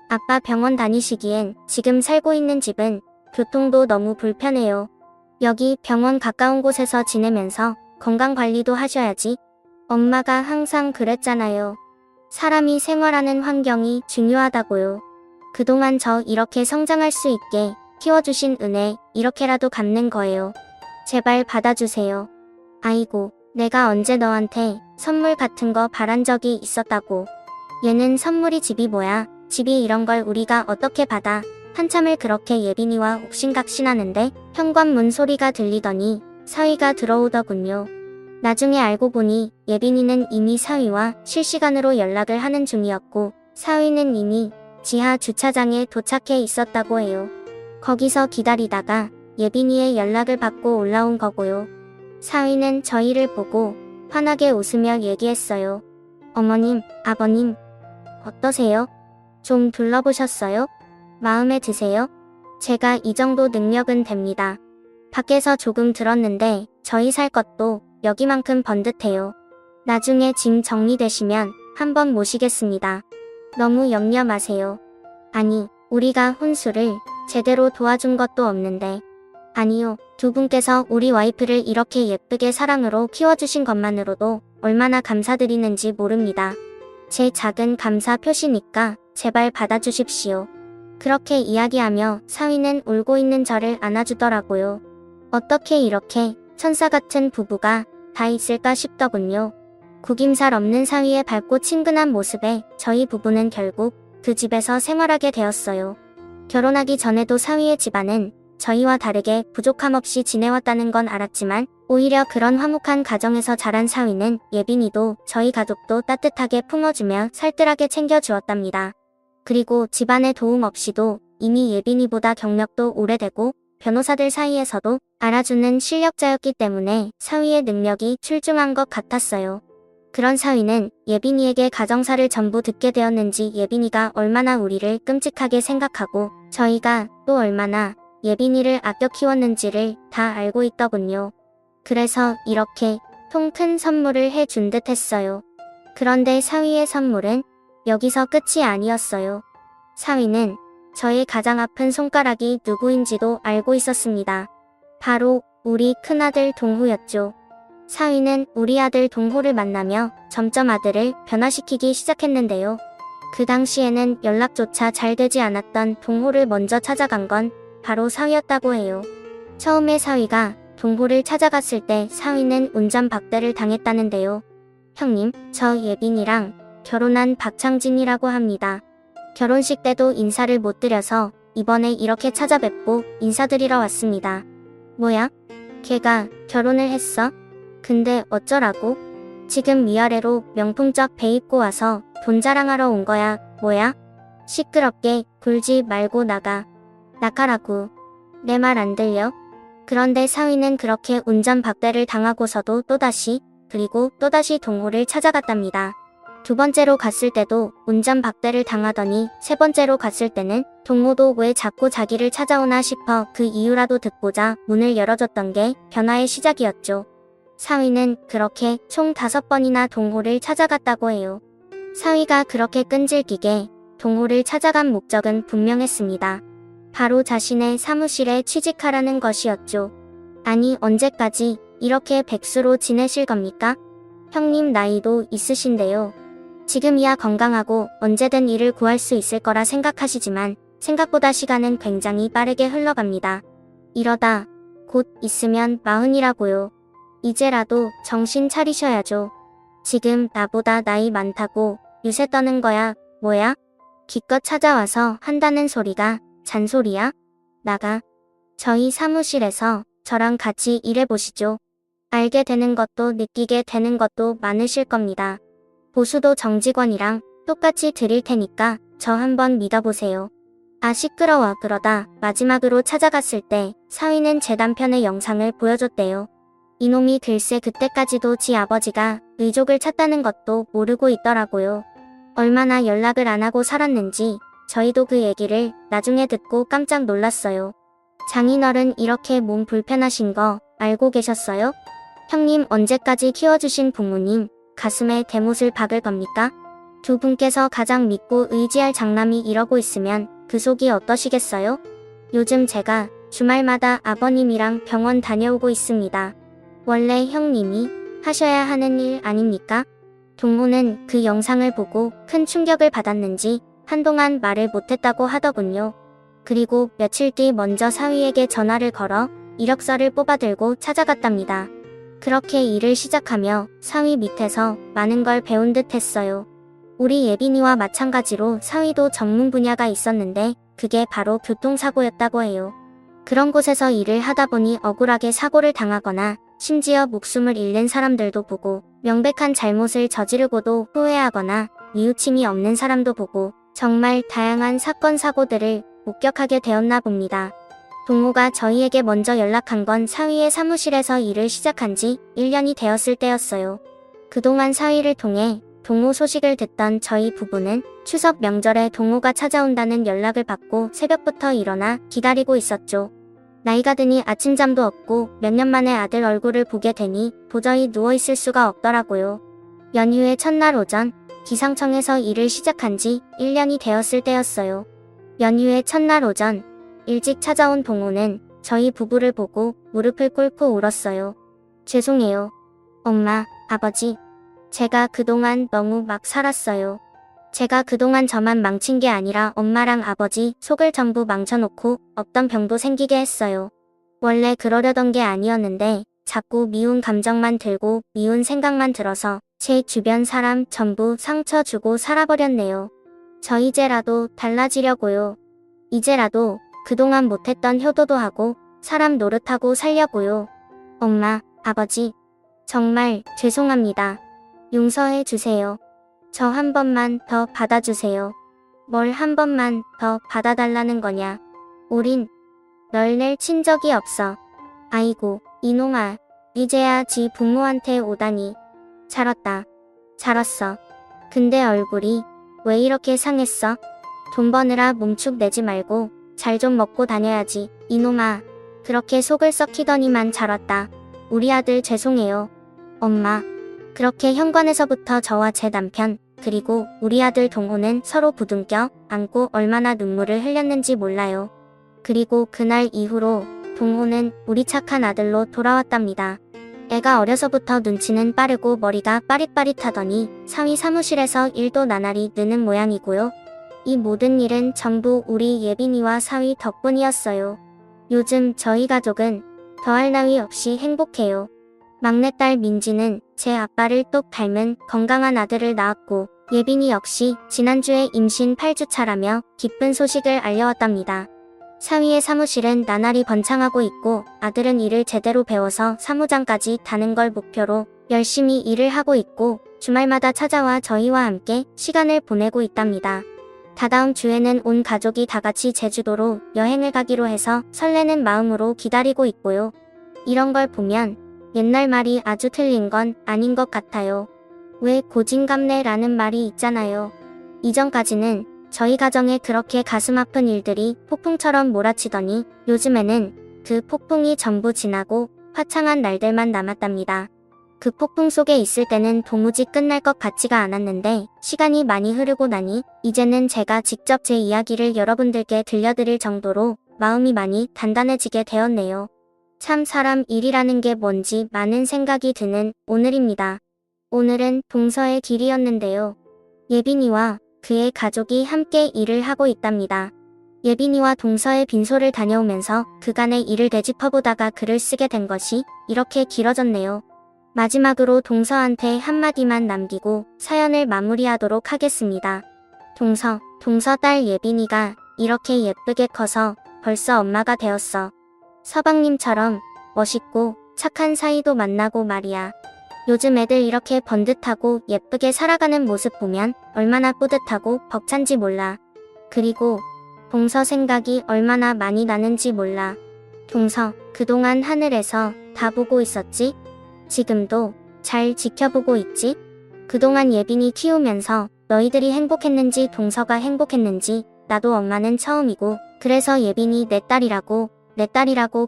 아빠 병원 다니시기엔 지금 살고 있는 집은 교통도 너무 불편해요. 여기 병원 가까운 곳에서 지내면서 건강관리도 하셔야지. 엄마가 항상 그랬잖아요. 사람이 생활하는 환경이 중요하다고요. 그동안 저 이렇게 성장할 수 있게 키워주신 은혜 이렇게라도 갚는 거예요. 제발 받아주세요. 아이고, 내가 언제 너한테 선물 같은 거 바란 적이 있었다고. 얘는 선물이 집이 뭐야. 집이 이런 걸 우리가 어떻게 받아. 한참을 그렇게 예빈이와 옥신각신하는데 현관문 소리가 들리더니 사위가 들어오더군요. 나중에 알고 보니 예빈이는 이미 사위와 실시간으로 연락을 하는 중이었고 사위는 이미 지하 주차장에 도착해 있었다고 해요. 거기서 기다리다가 예빈이의 연락을 받고 올라온 거고요. 사위는 저희를 보고 환하게 웃으며 얘기했어요. 어머님, 아버님, 어떠세요? 좀 둘러보셨어요? 마음에 드세요? 제가 이 정도 능력은 됩니다. 밖에서 조금 들었는데 저희 살 것도 여기만큼 번듯해요. 나중에 짐 정리되시면 한번 모시겠습니다. 너무 염려 마세요. 아니, 우리가 혼수를 제대로 도와준 것도 없는데. 아니요, 두 분께서 우리 와이프를 이렇게 예쁘게 사랑으로 키워주신 것만으로도 얼마나 감사드리는지 모릅니다. 제 작은 감사 표시니까 제발 받아주십시오. 그렇게 이야기하며 사위는 울고 있는 저를 안아주더라고요. 어떻게 이렇게 천사 같은 부부가 다 있을까 싶더군요. 구김살 없는 사위의 밝고 친근한 모습에 저희 부부는 결국 그 집에서 생활하게 되었어요. 결혼하기 전에도 사위의 집안은 저희와 다르게 부족함 없이 지내왔다는 건 알았지만 오히려 그런 화목한 가정에서 자란 사위는 예빈이도 저희 가족도 따뜻하게 품어주며 살뜰하게 챙겨주었답니다. 그리고 집안의 도움 없이도 이미 예빈이보다 경력도 오래되고 변호사들 사이에서도 알아주는 실력자였기 때문에 사위의 능력이 출중한 것 같았어요. 그런 사위는 예빈이에게 가정사를 전부 듣게 되었는지 예빈이가 얼마나 우리를 끔찍하게 생각하고 저희가 또 얼마나 예빈이를 아껴 키웠는지를 다 알고 있더군요. 그래서 이렇게 통 큰 선물을 해준 듯 했어요. 그런데 사위의 선물은 여기서 끝이 아니었어요. 사위는 저의 가장 아픈 손가락이 누구인지도 알고 있었습니다. 바로 우리 큰아들 동호였죠. 사위는 우리 아들 동호를 만나며 점점 아들을 변화시키기 시작했는데요. 그 당시에는 연락조차 잘 되지 않았던 동호를 먼저 찾아간 건 바로 사위였다고 해요. 처음에 사위가 동호를 찾아갔을 때 사위는 운전박대를 당했다는데요. 형님, 저 예빈이랑 결혼한 박창진이라고 합니다. 결혼식 때도 인사를 못 드려서 이번에 이렇게 찾아뵙고 인사드리러 왔습니다. 뭐야? 걔가 결혼을 했어? 근데 어쩌라고? 지금 위아래로 명품적 배 입고 와서 돈 자랑하러 온 거야, 뭐야? 시끄럽게 굴지 말고 나가라고. 내 말 안 들려? 그런데 사위는 그렇게 운전박대를 당하고서도 그리고 또다시 동호를 찾아갔답니다. 두 번째로 갔을 때도 운전박대를 당하더니 세 번째로 갔을 때는 동호도 왜 자꾸 자기를 찾아오나 싶어 그 이유라도 듣고자 문을 열어줬던 게 변화의 시작이었죠. 사위는 그렇게 총 5번이나 동호를 찾아갔다고 해요. 사위가 그렇게 끈질기게 동호를 찾아간 목적은 분명했습니다. 바로 자신의 사무실에 취직하라는 것이었죠. 아니, 언제까지 이렇게 백수로 지내실 겁니까? 형님 나이도 있으신데요. 지금이야 건강하고 언제든 일을 구할 수 있을 거라 생각하시지만 생각보다 시간은 굉장히 빠르게 흘러갑니다. 이러다 곧 있으면 40이라고요. 이제라도 정신 차리셔야죠. 지금 나보다 나이 많다고 유세 떠는 거야, 뭐야? 기껏 찾아와서 한다는 소리가 잔소리야? 나가. 저희 사무실에서 저랑 같이 일해보시죠. 알게 되는 것도 느끼게 되는 것도 많으실 겁니다. 보수도 정직원이랑 똑같이 드릴 테니까 저 한번 믿어보세요. 아 시끄러워. 그러다 마지막으로 찾아갔을 때 사위는 제 남편의 영상을 보여줬대요. 이놈이 글쎄 그때까지도 지 아버지가 의족을 찾다는 것도 모르고 있더라고요. 얼마나 연락을 안 하고 살았는지 저희도 그 얘기를 나중에 듣고 깜짝 놀랐어요. 장인어른 이렇게 몸 불편하신 거 알고 계셨어요? 형님 언제까지 키워주신 부모님 가슴에 대못을 박을 겁니까? 두 분께서 가장 믿고 의지할 장남이 이러고 있으면 그 속이 어떠시겠어요? 요즘 제가 주말마다 아버님이랑 병원 다녀오고 있습니다. 원래 형님이 하셔야 하는 일 아닙니까? 동무는 그 영상을 보고 큰 충격을 받았는지 한동안 말을 못했다고 하더군요. 그리고 며칠 뒤 먼저 사위에게 전화를 걸어 이력서를 뽑아들고 찾아갔답니다. 그렇게 일을 시작하며 사위 밑에서 많은 걸 배운 듯 했어요. 우리 예빈이와 마찬가지로 사위도 전문 분야가 있었는데 그게 바로 교통사고였다고 해요. 그런 곳에서 일을 하다 보니 억울하게 사고를 당하거나 심지어 목숨을 잃는 사람들도 보고 명백한 잘못을 저지르고도 후회하거나 뉘우침이 없는 사람도 보고 정말 다양한 사건 사고들을 목격하게 되었나 봅니다. 동호가 저희에게 먼저 연락한 건 사위의 사무실에서 일을 시작한 지 1년이 되었을 때였어요. 그동안 사위를 통해 동호 소식을 듣던 저희 부부는 추석 명절에 동호가 찾아온다는 연락을 받고 새벽부터 일어나 기다리고 있었죠. 나이가 드니 아침잠도 없고 몇 년 만에 아들 얼굴을 보게 되니 도저히 누워있을 수가 없더라고요. 연휴의 첫날 오전 기상청에서 일을 시작한 지 1년이 되었을 때였어요. 연휴의 첫날 오전 일찍 찾아온 동호는 저희 부부를 보고 무릎을 꿇고 울었어요. 죄송해요. 엄마, 아버지. 제가 그동안 너무 막 살았어요. 제가 그동안 저만 망친 게 아니라 엄마랑 아버지 속을 전부 망쳐놓고 없던 병도 생기게 했어요. 원래 그러려던 게 아니었는데 자꾸 미운 감정만 들고 미운 생각만 들어서 제 주변 사람 전부 상처 주고 살아버렸네요. 저 이제라도 달라지려고요. 이제라도 그동안 못했던 효도도 하고 사람 노릇하고 살려고요. 엄마, 아버지, 정말 죄송합니다. 용서해 주세요. 저 한 번만 더 받아주세요. 뭘 한 번만 더 받아달라는 거냐. 우린 널 낼 친적이 없어. 아이고, 이놈아. 이제야 지 부모한테 오다니. 잘 왔다. 잘 왔어. 근데 얼굴이 왜 이렇게 상했어? 돈 버느라 몸축 내지 말고 잘 좀 먹고 다녀야지. 이놈아. 그렇게 속을 썩히더니만 잘 왔다. 우리 아들 죄송해요. 엄마. 그렇게 현관에서부터 저와 제 남편 그리고 우리 아들 동호는 서로 부둥켜 안고 얼마나 눈물을 흘렸는지 몰라요. 그리고 그날 이후로 동호는 우리 착한 아들로 돌아왔답니다. 애가 어려서부터 눈치는 빠르고 머리가 빠릿빠릿하더니 사위 사무실에서 일도 나날이 느는 모양이고요. 이 모든 일은 전부 우리 예빈이와 사위 덕분이었어요. 요즘 저희 가족은 더할 나위 없이 행복해요. 막내딸 민지는 제 아빠를 똑 닮은 건강한 아들을 낳았고 예빈이 역시 지난주에 임신 8주차라며 기쁜 소식을 알려왔답니다. 사위의 사무실은 나날이 번창하고 있고 아들은 일을 제대로 배워서 사무장까지 다는 걸 목표로 열심히 일을 하고 있고 주말마다 찾아와 저희와 함께 시간을 보내고 있답니다. 다다음 주에는 온 가족이 다같이 제주도로 여행을 가기로 해서 설레는 마음으로 기다리고 있고요. 이런 걸 보면 옛날 말이 아주 틀린 건 아닌 것 같아요. 왜 고진감래라는 말이 있잖아요. 이전까지는 저희 가정에 그렇게 가슴 아픈 일들이 폭풍처럼 몰아치더니 요즘에는 그 폭풍이 전부 지나고 화창한 날들만 남았답니다. 그 폭풍 속에 있을 때는 도무지 끝날 것 같지가 않았는데 시간이 많이 흐르고 나니 이제는 제가 직접 제 이야기를 여러분들께 들려드릴 정도로 마음이 많이 단단해지게 되었네요. 참 사람 일이라는 게 뭔지 많은 생각이 드는 오늘입니다. 오늘은 동서의 길이었는데요. 예빈이와 그의 가족이 함께 일을 하고 있답니다. 예빈이와 동서의 빈소를 다녀오면서 그간의 일을 되짚어보다가 글을 쓰게 된 것이 이렇게 길어졌네요. 마지막으로 동서한테 한마디만 남기고 사연을 마무리하도록 하겠습니다. 동서 딸 예빈이가 이렇게 예쁘게 커서 벌써 엄마가 되었어. 서방님처럼 멋있고 착한 사이도 만나고 말이야. 요즘 애들 이렇게 번듯하고 예쁘게 살아가는 모습 보면 얼마나 뿌듯하고 벅찬지 몰라. 그리고 동서 생각이 얼마나 많이 나는지 몰라. 동서, 그동안 하늘에서 다 보고 있었지? 지금도 잘 지켜보고 있지? 그동안 예빈이 키우면서 너희들이 행복했는지 동서가 행복했는지 나도 엄마는 처음이고 그래서 예빈이 내 딸이라고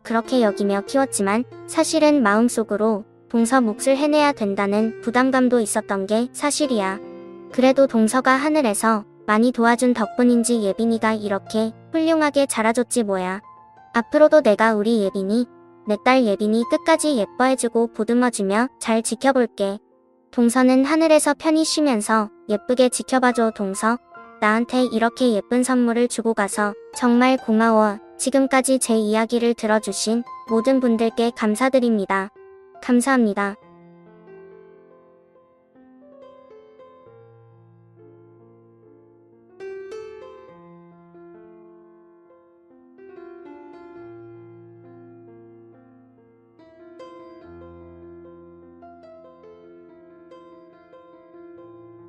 그렇게 여기며 키웠지만 사실은 마음속으로 동서 몫을 해내야 된다는 부담감도 있었던 게 사실이야. 그래도 동서가 하늘에서 많이 도와준 덕분인지 예빈이가 이렇게 훌륭하게 자라줬지 뭐야. 앞으로도 내가 우리 예빈이, 내 딸 예빈이 끝까지 예뻐해주고 보듬어주며 잘 지켜볼게. 동서는 하늘에서 편히 쉬면서 예쁘게 지켜봐줘. 동서, 나한테 이렇게 예쁜 선물을 주고 가서 정말 고마워. 지금까지 제 이야기를 들어주신 모든 분들께 감사드립니다. 감사합니다.